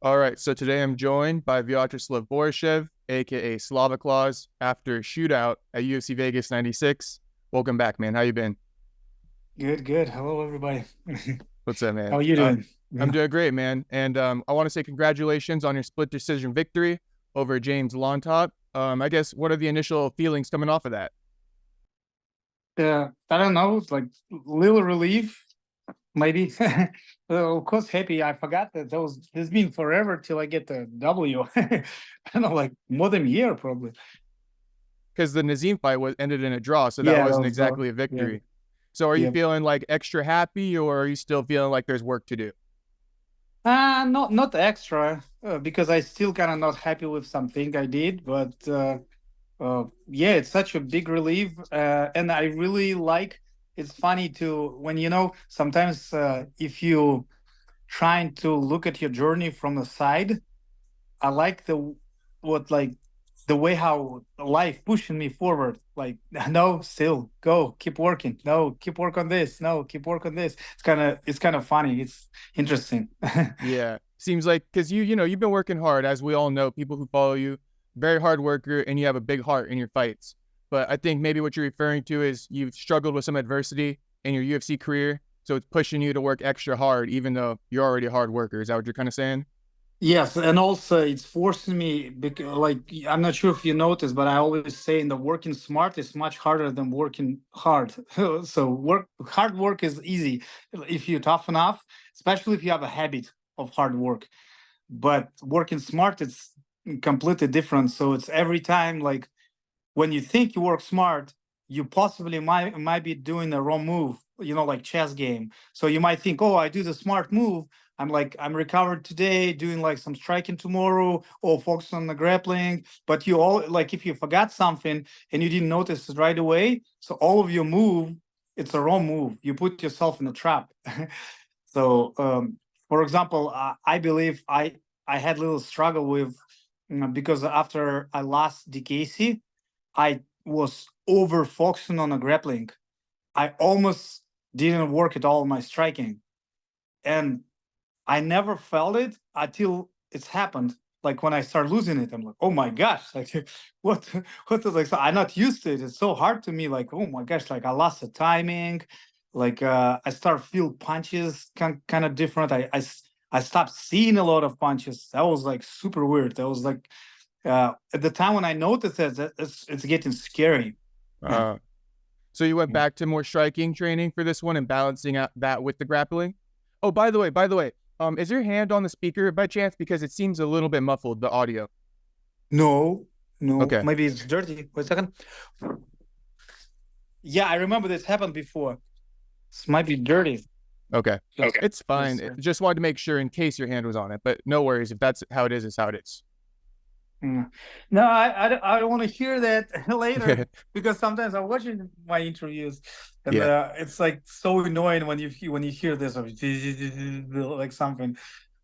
All right, so today I'm joined by Viacheslav Borshchev, aka Slava Claus, after a shootout at UFC Vegas 96. Welcome back, man. How you been? Good, good. Hello, everybody. What's up, How man? are you doing? I'm Yeah. doing great, man. And I want to say congratulations on your split decision victory over James Llontop. I guess what are the initial feelings coming off of that? I don't know, it's like little relief, maybe. Of course, happy. I forgot that it's been forever till I get the W. I don't know, like more than a year probably. Because the Nazim fight was ended in a draw, so that Yeah, that wasn't was exactly a yeah, victory. So are you yeah. feeling like extra happy, or are you still feeling like there's work to do? Not extra, because I still kind of not happy with something I did, but yeah, it's such a big relief, and I really like. It's funny to when sometimes if you trying to look at your journey from the side. I like what like the way how life pushing me forward. Like no, still go, keep working. No, keep work on this. No, keep work on this. It's kind of funny. It's interesting. Yeah, seems like because you've been working hard, as we all know, people who follow you, very hard worker, and you have a big heart in your fights. But I think maybe what you're referring to is you've struggled with some adversity in your UFC career, so it's pushing you to work extra hard, even though you're already a hard worker. Is that what you're kind of saying? Yes, and also it's forcing me because, like, I'm not sure if you noticed, but I always say in the working smart is much harder than working hard. So hard work is easy if you're tough enough, especially if you have a habit of hard work. But working smart, it's completely different. So it's every time like when you think you work smart, you possibly might be doing the wrong move, like chess game. So you might think, oh, I do the smart move. I'm recovered today, doing like some striking tomorrow, or focus on the grappling. But you all like if you forgot something and you didn't notice it right away, so all of your move, it's a wrong move. You put yourself in a trap. So, for example, I believe I had a little struggle with because after I lost Diakiese, I was over focusing on the grappling. I almost didn't work at all my striking, and I never felt it until it's happened. Like when I start losing it, I'm like, oh my gosh, like what what is like so I'm not used to it. It's so hard to me, like, oh my gosh, like I lost the timing, like I start feel punches kind of different. I stopped seeing a lot of punches. That was like super weird. That was like at the time when I noticed it, it's getting scary. Uh, so you went back to more striking training for this one and balancing out that with the grappling. Oh, by the way, is your hand on the speaker by chance? Because it seems a little bit muffled, the audio. No, no, Okay, maybe it's dirty. Wait a second. Yeah, I remember this happened before. This might be dirty. okay, Okay. it's fine. Just Just wanted to make sure in case your hand was on it, but no worries. If that's how it is, it's how it is. mm. No, I don't want to hear that later because sometimes I'm watching my interviews and Yeah. it's like so annoying when you hear this like something.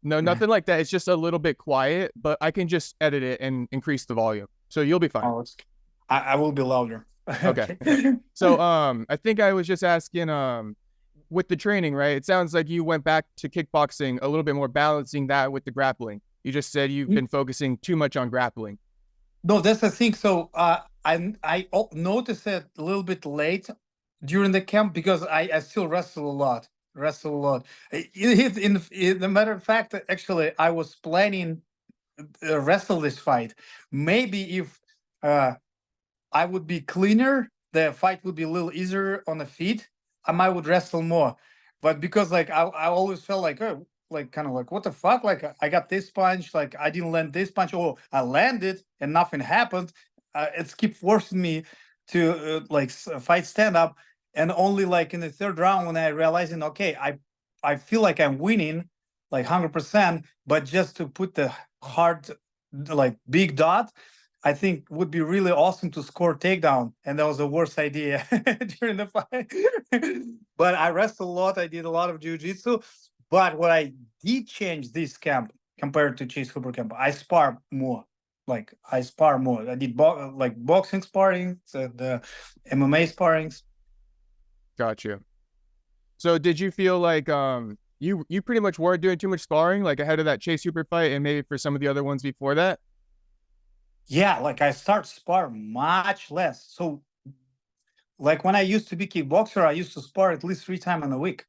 No, nothing like that. It's just a little bit quiet, but I can just edit it and increase the volume. So you'll be fine. Oh, I will be louder. Okay. Okay. So I think I was just asking with the training, right? It sounds like you went back to kickboxing a little bit more, balancing that with the grappling. You just said you've been focusing too much on grappling. No, that's the thing. So I noticed it a little bit late during the camp because I still wrestle a lot, wrestle a lot. In the matter of fact, actually, I was planning wrestle this fight. Maybe if uh, I would be cleaner, the fight would be a little easier on the feet. I might would wrestle more, but because like I always felt like oh like kind of like what the fuck like I got this punch like I didn't land this punch or I landed and nothing happened. It's keep forcing me to fight stand up, and only like in the third round when I realizing okay I feel like I'm winning like 100%, but just to put the hard like big dot I think would be really awesome to score takedown, and that was the worst idea during the fight. But I wrestled a lot. I did a lot of jujitsu. But what I did change this camp compared to Chase Hooper camp, I spar more. Like I spar more. I did like boxing sparring, the MMA sparrings. Gotcha. So did you feel like you pretty much weren't doing too much sparring like ahead of that Chase Hooper fight and maybe for some of the other ones before that. Yeah, like I start spar much less. So like when I used to be kickboxer, I used to spar at least 3 times in a week,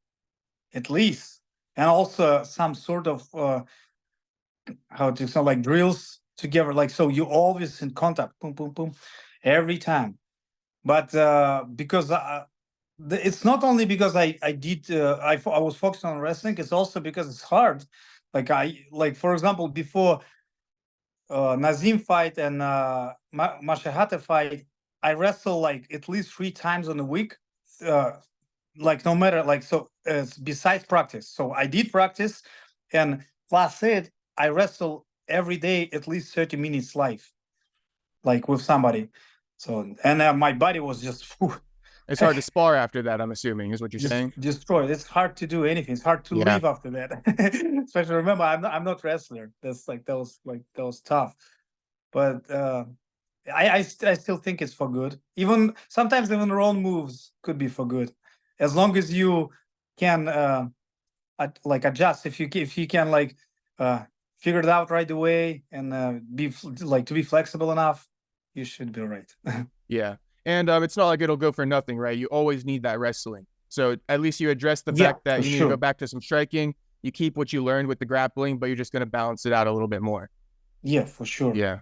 at least, and also some sort of how to sound like drills together. Like so, you always in contact, boom, boom, boom, every time. But because it's not only because I did I was focused on wrestling. It's also because it's hard. Like for example before Nazim fight and Mashahata fight, I wrestle like at least 3 times in a week. Like no matter like so besides practice. So I did practice, and plus it, I wrestle every day at least 30 minutes live, like with somebody. So and my body was just It's hard to spar after that, I'm assuming, is what you're just saying. destroyed. It's hard to do anything. It's hard to Yeah. leave after that. Especially remember, I'm not wrestler. That's like that was tough. But I still think it's for good. Even sometimes even wrong moves could be for good, as long as you can like adjust. If you can like figure it out right away and be like to be flexible enough, you should be right. Yeah. And it's not like it'll go for nothing, right? You always need that wrestling. So at least you address the Yeah, fact that for you need to go sure. back to some striking. You keep what you learned with the grappling, but you're just going to balance it out a little bit more. Yeah, for sure. Yeah.